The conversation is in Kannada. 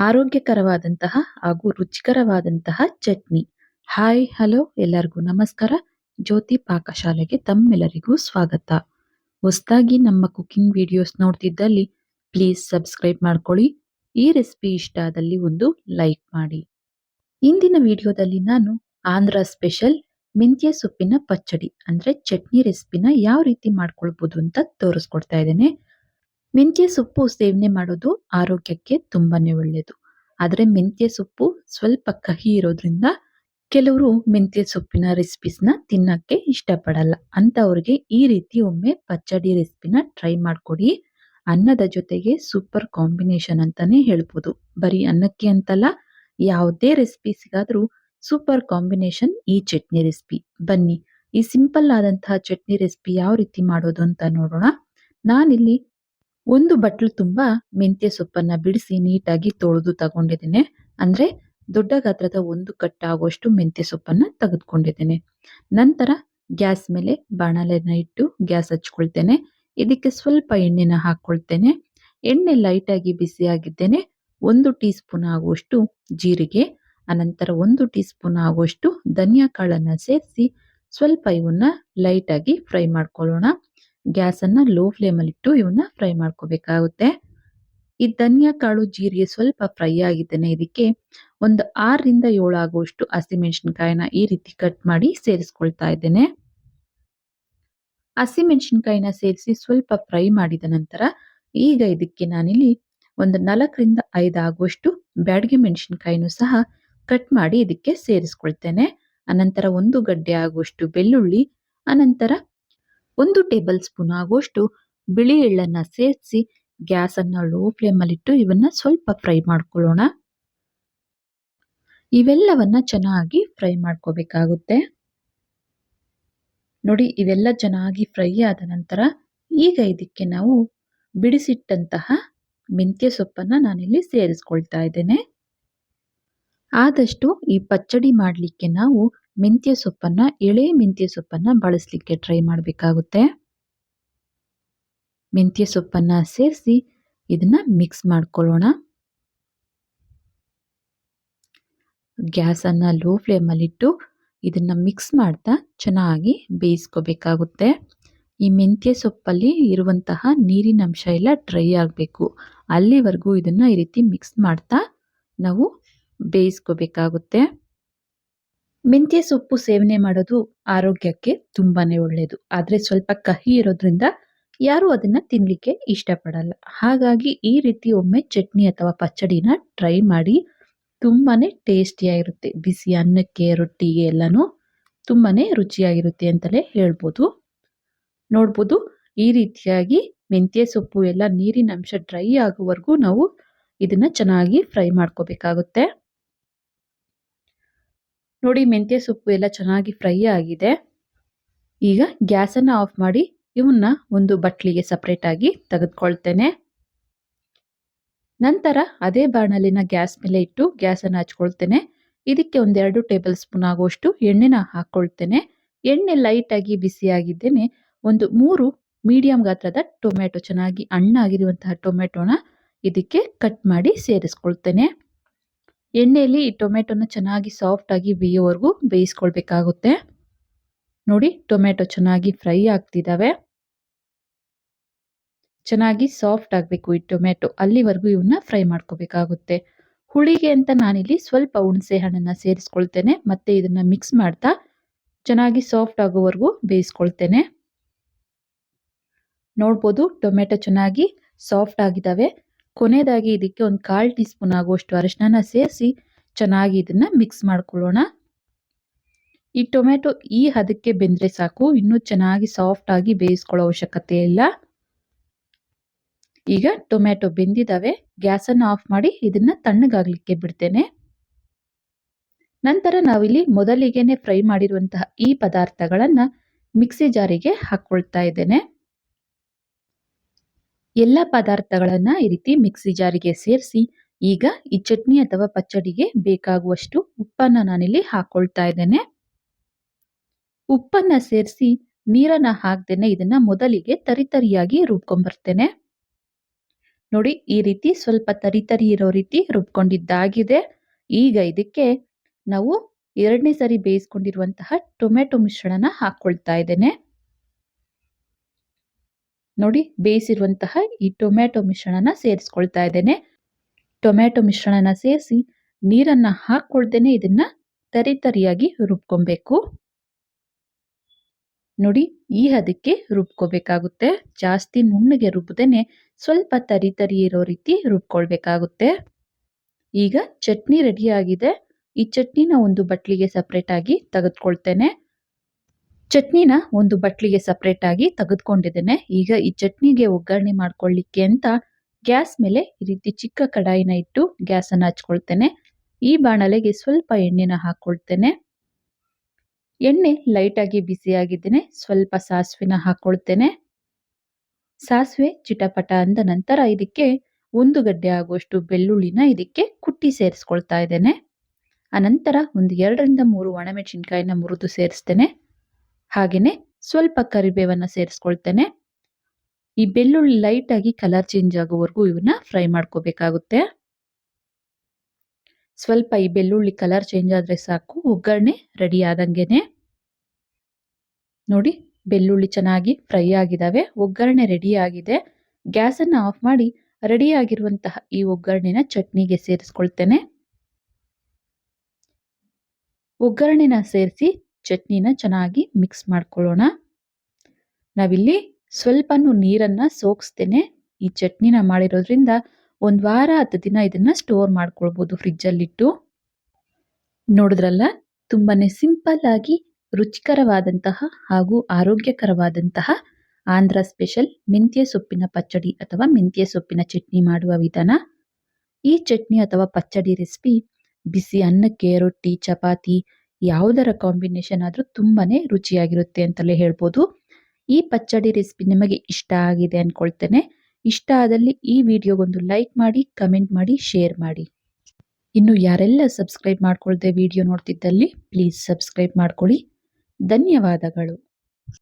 ಆರೋಗ್ಯಕರವಾದಂತಹ ಹಾಗೂ ರುಚಿಕರವಾದಂತಹ ಚಟ್ನಿ. ಹಾಯ್ ಹಲೋ ಎಲ್ಲರಿಗೂ ನಮಸ್ಕಾರ. ಜ್ಯೋತಿ ಪಾಕಶಾಲೆಗೆ ತಮ್ಮೆಲ್ಲರಿಗೂ ಸ್ವಾಗತ. ಹೊಸದಾಗಿ ನಮ್ಮ ಕುಕಿಂಗ್ ವಿಡಿಯೋಸ್ ನೋಡ್ತಿದ್ದಲ್ಲಿ ಪ್ಲೀಸ್ ಸಬ್ಸ್ಕ್ರೈಬ್ ಮಾಡ್ಕೊಳ್ಳಿ. ಈ ರೆಸಿಪಿ ಇಷ್ಟ ಆದಲ್ಲಿ ಒಂದು ಲೈಕ್ ಮಾಡಿ. ಇಂದಿನ ವಿಡಿಯೋದಲ್ಲಿ ನಾನು ಆಂಧ್ರ ಸ್ಪೆಷಲ್ ಮೆಂತ್ಯ ಸೊಪ್ಪಿನ ಪಚ್ಚಡಿ ಅಂದ್ರೆ ಚಟ್ನಿ ರೆಸಿಪಿನ ಯಾವ ರೀತಿ ಮಾಡ್ಕೊಳ್ಬಹುದು ಅಂತ ತೋರಿಸ್ಕೊಡ್ತಾ ಇದ್ದೇನೆ. ಮೆಂತ್ಯ ಸೊಪ್ಪು ಸೇವನೆ ಮಾಡೋದು ಆರೋಗ್ಯಕ್ಕೆ ತುಂಬಾನೇ ಒಳ್ಳೆಯದು. ಆದರೆ ಮೆಂತ್ಯ ಸೊಪ್ಪು ಸ್ವಲ್ಪ ಕಹಿ ಇರೋದ್ರಿಂದ ಕೆಲವರು ಮೆಂತ್ಯ ಸೊಪ್ಪಿನ ರೆಸಿಪೀಸ್ನ ತಿನ್ನಕ್ಕೆ ಇಷ್ಟಪಡಲ್ಲ. ಅಂತವ್ರಿಗೆ ಈ ರೀತಿ ಒಮ್ಮೆ ಪಚ್ಚಡಿ ರೆಸಿಪಿನ ಟ್ರೈ ಮಾಡ್ಕೊಡಿ. ಅನ್ನದ ಜೊತೆಗೆ ಸೂಪರ್ ಕಾಂಬಿನೇಷನ್ ಅಂತಾನೆ ಹೇಳ್ಬೋದು. ಬರೀ ಅನ್ನಕ್ಕೆ ಅಂತಲ್ಲ, ಯಾವುದೇ ರೆಸಿಪೀಸ್ಗಾದ್ರೂ ಸೂಪರ್ ಕಾಂಬಿನೇಷನ್ ಈ ಚಟ್ನಿ ರೆಸಿಪಿ. ಬನ್ನಿ ಈ ಸಿಂಪಲ್ ಆದಂತಹ ಚಟ್ನಿ ರೆಸಿಪಿ ಯಾವ ರೀತಿ ಮಾಡೋದು ಅಂತ ನೋಡೋಣ. ನಾನಿಲ್ಲಿ ಒಂದು ಬಟ್ಲು ತುಂಬಾ ಮೆಂತ್ಯ ಸೊಪ್ಪನ್ನ ಬಿಡಿಸಿ ನೀಟಾಗಿ ತೊಳೆದು ತಗೊಂಡಿದ್ದೇನೆ. ಅಂದ್ರೆ ದೊಡ್ಡ ಗಾತ್ರದ ಒಂದು ಕಟ್ ಆಗುವಷ್ಟು ಮೆಂತ್ಯ ಸೊಪ್ಪನ್ನ ತೆಗೆದುಕೊಂಡಿದ್ದೇನೆ. ನಂತರ ಗ್ಯಾಸ್ ಮೇಲೆ ಬಾಣಲೆನ ಇಟ್ಟು ಗ್ಯಾಸ್ ಹಚ್ಕೊಳ್ತೇನೆ. ಇದಕ್ಕೆ ಸ್ವಲ್ಪ ಎಣ್ಣೆನ ಹಾಕೊಳ್ತೇನೆ. ಎಣ್ಣೆ ಲೈಟ್ ಆಗಿ ಬಿಸಿ ಆಗಿದ್ದೇನೆ. 1 ಟೀ ಸ್ಪೂನ್ ಆಗುವಷ್ಟು ಜೀರಿಗೆ, ಅನಂತರ 1 ಟೀ ಸ್ಪೂನ್ ಆಗುವಷ್ಟು ಧನಿಯಾ ಕಾಳನ್ನ ಸೇರಿಸಿ ಸ್ವಲ್ಪ ಇವನ್ನ ಲೈಟ್ ಆಗಿ ಫ್ರೈ ಮಾಡ್ಕೊಳ್ಳೋಣ. ಗ್ಯಾಸ್ ಅನ್ನ ಲೋ ಫ್ಲೇಮ್ ಅಲ್ಲಿ ಇಟ್ಟು ಇವನ್ನ ಫ್ರೈ ಮಾಡ್ಕೋಬೇಕಾಗುತ್ತೆ. ಈ ಧನಿಯಾ ಕಾಳು ಜೀರಿಗೆ ಸ್ವಲ್ಪ ಫ್ರೈ ಆಗಿದ್ದೇನೆ. ಇದಕ್ಕೆ ಒಂದು 6 ರಿಂದ 7 ಆಗುವಷ್ಟು ಹಸಿಮೆಣಸಿನಕಾಯಿನ ಈ ರೀತಿ ಕಟ್ ಮಾಡಿ ಸೇರಿಸ್ಕೊಳ್ತಾ ಇದ್ದೇನೆ. ಹಸಿಮೆಣಸಿನಕಾಯಿನ ಸೇರಿಸಿ ಸ್ವಲ್ಪ ಫ್ರೈ ಮಾಡಿದ ನಂತರ ಈಗ ಇದಕ್ಕೆ ನಾನಿಲ್ಲಿ ಒಂದು 4 ರಿಂದ 5 ಆಗುವಷ್ಟು ಬ್ಯಾಡಗೆ ಮೆಣಸಿನಕಾಯಿನೂ ಸಹ ಕಟ್ ಮಾಡಿ ಇದಕ್ಕೆ ಸೇರಿಸ್ಕೊಳ್ತೇನೆ. ಅನಂತರ 1 ಗಡ್ಡೆ ಆಗುವಷ್ಟು ಬೆಳ್ಳುಳ್ಳಿ, ಅನಂತರ 1 ಟೇಬಲ್ ಸ್ಪೂನ್ ಆಗುವಷ್ಟು ಬಿಳಿ ಎಳ್ಳನ್ನ ಸೇರಿಸಿ ಗ್ಯಾಸ್ ಅನ್ನ ಲೋ ಫ್ಲೇಮ್ ಅಲ್ಲಿ ಇಟ್ಟು ಇವನ್ನ ಸ್ವಲ್ಪ ಫ್ರೈ ಮಾಡ್ಕೊಳ್ಳೋಣ. ಇವೆಲ್ಲವನ್ನ ಚೆನ್ನಾಗಿ ಫ್ರೈ ಮಾಡ್ಕೋಬೇಕಾಗುತ್ತೆ. ನೋಡಿ, ಇವೆಲ್ಲ ಚೆನ್ನಾಗಿ ಫ್ರೈ ಆದ ನಂತರ ಈಗ ಇದಕ್ಕೆ ನಾವು ಬಿಡಿಸಿಟ್ಟಂತಹ ಮೆಂತ್ಯ ಸೊಪ್ಪನ್ನ ನಾನಿಲ್ಲಿ ಸೇರಿಸ್ಕೊಳ್ತಾ ಇದ್ದೇನೆ. ಆದಷ್ಟು ಈ ಪಚ್ಚಡಿ ಮಾಡಲಿಕ್ಕೆ ನಾವು ಮೆಂತ್ಯ ಸೊಪ್ಪನ್ನ, ಎಳೆ ಮೆಂತ್ಯ ಸೊಪ್ಪನ್ನ ಬಳಸಲಿಕ್ಕೆ ಟ್ರೈ ಮಾಡಬೇಕಾಗುತ್ತೆ. ಮೆಂತ್ಯ ಸೊಪ್ಪನ್ನ ಸೇರಿಸಿ ಇದನ್ನ ಮಿಕ್ಸ್ ಮಾಡ್ಕೊಳ್ಳೋಣ. ಗ್ಯಾಸ್ ಅನ್ನ ಲೋ ಫ್ಲೇಮ್ ಅಲ್ಲಿ ಇಟ್ಟು ಇದನ್ನ ಮಿಕ್ಸ್ ಮಾಡ್ತಾ ಚೆನ್ನಾಗಿ ಬೇಯಿಸ್ಕೋಬೇಕಾಗುತ್ತೆ. ಈ ಮೆಂತ್ಯ ಸೊಪ್ಪಲ್ಲಿ ಇರುವಂತಹ ನೀರಿನ ಅಂಶ ಎಲ್ಲ ಡ್ರೈ ಆಗಬೇಕು. ಅಲ್ಲಿವರೆಗೂ ಇದನ್ನ ಈ ರೀತಿ ಮಿಕ್ಸ್ ಮಾಡ್ತಾ ನಾವು ಬೇಯಿಸ್ಕೋಬೇಕಾಗುತ್ತೆ. ಮೆಂತ್ಯ ಸೊಪ್ಪು ಸೇವನೆ ಮಾಡೋದು ಆರೋಗ್ಯಕ್ಕೆ ತುಂಬಾನೇ ಒಳ್ಳೆಯದು. ಆದ್ರೆ ಸ್ವಲ್ಪ ಕಹಿ ಇರೋದ್ರಿಂದ ಯಾರು ಅದನ್ನ ತಿನ್ಲಿಕ್ಕೆ ಇಷ್ಟಪಡಲ್ಲ. ಹಾಗಾಗಿ ಈ ರೀತಿ ಒಮ್ಮೆ ಚಟ್ನಿ ಅಥವಾ ಪಚ್ಚಡಿನ ಟ್ರೈ ಮಾಡಿ. ತುಂಬಾನೇ ಟೇಸ್ಟಿಯಾಗಿರುತ್ತೆ. ಬಿಸಿ ಅನ್ನಕ್ಕೆ, ರೊಟ್ಟಿಗೆ ಎಲ್ಲಾನು ತುಂಬಾನೇ ರುಚಿಯಾಗಿರುತ್ತೆ ಅಂತಲೇ ಹೇಳ್ಬೋದು. ನೋಡ್ಬೋದು, ಈ ರೀತಿಯಾಗಿ ಮೆಂತ್ಯ ಸೊಪ್ಪು ಎಲ್ಲ ನೀರಿನ ಅಂಶ ಡ್ರೈ ಆಗುವವರೆಗೂ ನಾವು ಇದನ್ನ ಚೆನ್ನಾಗಿ ಫ್ರೈ ಮಾಡ್ಕೋಬೇಕಾಗುತ್ತೆ. ನೋಡಿ, ಮೆಂತ್ಯ ಸೊಪ್ಪು ಎಲ್ಲ ಚೆನ್ನಾಗಿ ಫ್ರೈ ಆಗಿದೆ. ಈಗ ಗ್ಯಾಸ್ ಅನ್ನ ಆಫ್ ಮಾಡಿ ಇವನ್ನ ಒಂದು ಬಟ್ಲಿಗೆ ಸಪರೇಟ್ ಆಗಿ ತೆಗೆದುಕೊಳ್ತೇನೆ. ನಂತರ ಅದೇ ಬಾಣಲಿನ ಗ್ಯಾಸ್ ಮೇಲೆ ಇಟ್ಟು ಗ್ಯಾಸ್ ಅನ್ನ ಹಚ್ಕೊಳ್ತೇನೆ. ಇದಕ್ಕೆ 1-2 ಟೇಬಲ್ ಸ್ಪೂನ್ ಆಗುವಷ್ಟು ಎಣ್ಣೆನ ಹಾಕೊಳ್ತೇನೆ. ಎಣ್ಣೆ ಲೈಟ್ ಆಗಿ ಬಿಸಿ ಆಗಿದ್ದೇನೆ. ಒಂದು 3 ಮೀಡಿಯಂ ಗಾತ್ರದ ಟೊಮೆಟೊ, ಚೆನ್ನಾಗಿ ಹಣ್ಣಾಗಿರುವಂತಹ ಟೊಮೆಟೊನ ಇದಕ್ಕೆ ಕಟ್ ಮಾಡಿ ಸೇರಿಸ್ಕೊಳ್ತೇನೆ. ಎಣ್ಣೆಯಲ್ಲಿ ಈ ಟೊಮೆಟೊನ ಚೆನ್ನಾಗಿ ಸಾಫ್ಟ್ ಆಗಿ ಬೇಯೋವರೆಗೂ ಬೇಯಿಸ್ಕೊಳ್ಬೇಕಾಗುತ್ತೆ. ನೋಡಿ, ಟೊಮೆಟೊ ಚೆನ್ನಾಗಿ ಫ್ರೈ ಆಗ್ತಿದ್ದಾವೆ. ಚೆನ್ನಾಗಿ ಸಾಫ್ಟ್ ಆಗಬೇಕು ಈ ಟೊಮೆಟೊ, ಅಲ್ಲಿವರೆಗೂ ಇವನ್ನ ಫ್ರೈ ಮಾಡ್ಕೋಬೇಕಾಗುತ್ತೆ. ಹುಳಿಗೆ ಅಂತ ನಾನಿಲ್ಲಿ ಸ್ವಲ್ಪ ಹುಣಸೆ ಹಣ್ಣನ್ನ ಸೇರಿಸ್ಕೊಳ್ತೇನೆ. ಮತ್ತೆ ಇದನ್ನ ಮಿಕ್ಸ್ ಮಾಡ್ತಾ ಚೆನ್ನಾಗಿ ಸಾಫ್ಟ್ ಆಗೋವರೆಗೂ ಬೇಯಿಸ್ಕೊಳ್ತೇನೆ. ನೋಡ್ಬೋದು, ಟೊಮೆಟೊ ಚೆನ್ನಾಗಿ ಸಾಫ್ಟ್ ಆಗಿದ್ದಾವೆ. ಕೊನೆಯದಾಗಿ ಇದಕ್ಕೆ ಒಂದು 1/4 ಟೀ ಸ್ಪೂನ್ ಆಗುವಷ್ಟು ಅರಿಶಿನ ಸೇರಿಸಿ ಚೆನ್ನಾಗಿ ಇದನ್ನ ಮಿಕ್ಸ್ ಮಾಡ್ಕೊಳ್ಳೋಣ. ಈ ಟೊಮೆಟೊ ಈ ಹದಕ್ಕೆ ಬೆಂದ್ರೆ ಸಾಕು, ಇನ್ನೂ ಚೆನ್ನಾಗಿ ಸಾಫ್ಟ್ ಆಗಿ ಬೇಯಿಸ್ಕೊಳ್ಳೋ ಅವಶ್ಯಕತೆ ಇಲ್ಲ. ಈಗ ಟೊಮೆಟೊ ಬೆಂದಿದ್ದಾವೆ. ಗ್ಯಾಸ್ ಅನ್ನು ಆಫ್ ಮಾಡಿ ಇದನ್ನ ತಣ್ಣಗಾಗ್ಲಿಕ್ಕೆ ಬಿಡ್ತೇನೆ. ನಂತರ ನಾವಿಲ್ಲಿ ಮೊದಲಿಗೆನೆ ಫ್ರೈ ಮಾಡಿರುವಂತಹ ಈ ಪದಾರ್ಥಗಳನ್ನ ಮಿಕ್ಸಿ ಜಾರಿಗೆ ಹಾಕೊಳ್ತಾ ಇದ್ದೇನೆ. ಎಲ್ಲ ಪದಾರ್ಥಗಳನ್ನ ಈ ರೀತಿ ಮಿಕ್ಸಿ ಜಾರಿಗೆ ಸೇರಿಸಿ ಈಗ ಈ ಚಟ್ನಿ ಅಥವಾ ಪಚ್ಚಡಿಗೆ ಬೇಕಾಗುವಷ್ಟು ಉಪ್ಪನ್ನ ನಾನಿಲ್ಲಿ ಹಾಕೊಳ್ತಾ ಇದ್ದೇನೆ. ಉಪ್ಪನ್ನ ಸೇರಿಸಿ ನೀರನ್ನ ಹಾಕ್ದೇನೆ ಇದನ್ನ ಮೊದಲಿಗೆ ತರಿತರಿಯಾಗಿ ರುಬ್ಕೊಂಡ್ಬರ್ತೇನೆ. ನೋಡಿ ಈ ರೀತಿ ಸ್ವಲ್ಪ ತರಿ ತರಿ ಇರೋ ರೀತಿ ರುಬ್ಕೊಂಡಿದ್ದಾಗಿದೆ. ಈಗ ಇದಕ್ಕೆ ನಾವು ಎರಡನೇ ಸರಿ ಬೇಯಿಸ್ಕೊಂಡಿರುವಂತಹ ಟೊಮೆಟೊ ಮಿಶ್ರಣನ ಹಾಕೊಳ್ತಾ ಇದ್ದೇನೆ. ನೋಡಿ ಬೇಯಿಸಿರುವಂತಹ ಈ ಟೊಮೆಟೊ ಮಿಶ್ರಣನ ಸೇರಿಸ್ಕೊಳ್ತಾ ಇದ್ದೇನೆ. ಟೊಮೆಟೊ ಮಿಶ್ರಣನ ಸೇರಿಸಿ ನೀರನ್ನ ಹಾಕೊಳ್ದೇನೆ ಇದನ್ನ ತರಿ ತರಿಯಾಗಿ ರುಬ್ಕೊಬೇಕು. ನೋಡಿ ಈ ಹದಕ್ಕೆ ರುಬ್ಕೋಬೇಕಾಗುತ್ತೆ. ಜಾಸ್ತಿ ನುಣ್ಣಗೆ ರುಬ್ಬದೇನೆ ಸ್ವಲ್ಪ ತರಿ ತರಿ ಇರೋ ರೀತಿ ರುಬ್ಕೊಳ್ಬೇಕಾಗುತ್ತೆ. ಈಗ ಚಟ್ನಿ ರೆಡಿ ಆಗಿದೆ. ಈ ಚಟ್ನಿನ ಒಂದು ಬಟ್ಲಿಗೆ ಸಪ್ರೇಟ್ ಆಗಿ ತೆಗೆದುಕೊಳ್ತೇನೆ. ಚಟ್ನಿನ ಒಂದು ಬಟ್ಲಿಗೆ ಸಪ್ರೇಟ್ ಆಗಿ ತೆಗೆದುಕೊಂಡಿದ್ದೇನೆ. ಈಗ ಈ ಚಟ್ನಿಗೆ ಒಗ್ಗರಣೆ ಮಾಡ್ಕೊಳ್ಳಿಕ್ಕೆ ಅಂತ ಗ್ಯಾಸ್ ಮೇಲೆ ಈ ರೀತಿ ಚಿಕ್ಕ ಕಡಾಯಿನ ಇಟ್ಟು ಗ್ಯಾಸ್ ಅನ್ನು ಹಚ್ಕೊಳ್ತೇನೆ. ಈ ಬಾಣಲೆಗೆ ಸ್ವಲ್ಪ ಎಣ್ಣೆನ ಹಾಕೊಳ್ತೇನೆ. ಎಣ್ಣೆ ಲೈಟ್ ಆಗಿ ಬಿಸಿಯಾಗಿದ್ದೇನೆ. ಸ್ವಲ್ಪ ಸಾಸಿವೆನ ಹಾಕೊಳ್ತೇನೆ. ಸಾಸಿವೆ ಚಿಟಪಟ ಅಂದ ನಂತರ ಇದಕ್ಕೆ 1 ಗಡ್ಡೆ ಆಗುವಷ್ಟು ಬೆಳ್ಳುಳ್ಳಿನ ಇದಕ್ಕೆ ಕುಟ್ಟಿ ಸೇರಿಸ್ಕೊಳ್ತಾ ಇದ್ದೇನೆ. ಅನಂತರ ಒಂದು 2 ರಿಂದ 3 ಒಣಮೆಣಸಿನಕಾಯಿನ ಮುರಿದು ಸೇರಿಸ್ತೇನೆ. ಹಾಗೇನೆ ಸ್ವಲ್ಪ ಕರಿಬೇವನ್ನ ಸೇರಿಸ್ಕೊಳ್ತೇನೆ. ಈ ಬೆಳ್ಳುಳ್ಳಿ ಲೈಟ್ ಆಗಿ ಕಲರ್ ಚೇಂಜ್ ಆಗುವವರೆಗೂ ಇವನ್ನ ಫ್ರೈ ಮಾಡ್ಕೋಬೇಕಾಗುತ್ತೆ. ಸ್ವಲ್ಪ ಈ ಬೆಳ್ಳುಳ್ಳಿ ಕಲರ್ ಚೇಂಜ್ ಆದ್ರೆ ಸಾಕು, ಒಗ್ಗರಣೆ ರೆಡಿ ಆದಂಗೆನೆ. ನೋಡಿ ಬೆಳ್ಳುಳ್ಳಿ ಚೆನ್ನಾಗಿ ಫ್ರೈ ಆಗಿದಾವೆ, ಒಗ್ಗರಣೆ ರೆಡಿ ಆಗಿದೆ. ಗ್ಯಾಸ್ ಅನ್ನ ಆಫ್ ಮಾಡಿ ರೆಡಿ ಆಗಿರುವಂತಹ ಈ ಒಗ್ಗರಣೆನ ಚಟ್ನಿಗೆ ಸೇರಿಸ್ಕೊಳ್ತೇನೆ. ಒಗ್ಗರಣೆನ ಸೇರಿಸಿ ಚಟ್ನಿನ ಚೆನ್ನಾಗಿ ಮಿಕ್ಸ್ ಮಾಡ್ಕೊಳ್ಳೋಣ. ನಾವಿಲ್ಲಿ ಸ್ವಲ್ಪನೂ ನೀರನ್ನ ಸೋಗಿಸ್ತೇನೆ. ಈ ಚಟ್ನಿನ ಮಾಡಿರೋದ್ರಿಂದ 1 ವಾರ 10 ದಿನ ಇದನ್ನ ಸ್ಟೋರ್ ಮಾಡ್ಕೊಳ್ಬಹುದು ಫ್ರಿಡ್ಜ್ ಅಲ್ಲಿಟ್ಟು. ನೋಡಿದ್ರಲ್ಲ, ತುಂಬಾನೇ ಸಿಂಪಲ್ ಆಗಿ ರುಚಿಕರವಾದಂತಹ ಹಾಗೂ ಆರೋಗ್ಯಕರವಾದಂತಹ ಆಂಧ್ರ ಸ್ಪೆಷಲ್ ಮೆಂತ್ಯ ಸೊಪ್ಪಿನ ಪಚ್ಚಡಿ ಅಥವಾ ಮೆಂತ್ಯ ಸೊಪ್ಪಿನ ಚಟ್ನಿ ಮಾಡುವ ವಿಧಾನ. ಈ ಚಟ್ನಿ ಅಥವಾ ಪಚ್ಚಡಿ ರೆಸಿಪಿ ಬಿಸಿ ಅನ್ನಕ್ಕೆ, ರೊಟ್ಟಿ, ಚಪಾತಿ ಯಾವುದರ ಕಾಂಬಿನೇಷನ್ ಆದ್ರೂ ತುಂಬಾನೇ ರುಚಿಯಾಗಿರುತ್ತೆ ಅಂತಲೇ ಹೇಳ್ಬೋದು. ಈ ಪಚ್ಚಡಿ ರೆಸಿಪಿ ನಿಮಗೆ ಇಷ್ಟ ಆಗಿದೆ ಅನ್ಕೊಳ್ತೇನೆ. ಇಷ್ಟ ಆದಲ್ಲಿ ಈ ವಿಡಿಯೋಗೊಂದು ಲೈಕ್ ಮಾಡಿ, ಕಮೆಂಟ್ ಮಾಡಿ, ಶೇರ್ ಮಾಡಿ. ಇನ್ನು ಯಾರೆಲ್ಲ ಸಬ್ಸ್ಕ್ರೈಬ್ ಮಾಡ್ಕೊಳ್ದೆ ವಿಡಿಯೋ ನೋಡ್ತಿದ್ದಲ್ಲಿ ಪ್ಲೀಸ್ ಸಬ್ಸ್ಕ್ರೈಬ್ ಮಾಡ್ಕೊಳ್ಳಿ. ಧನ್ಯವಾದಗಳು.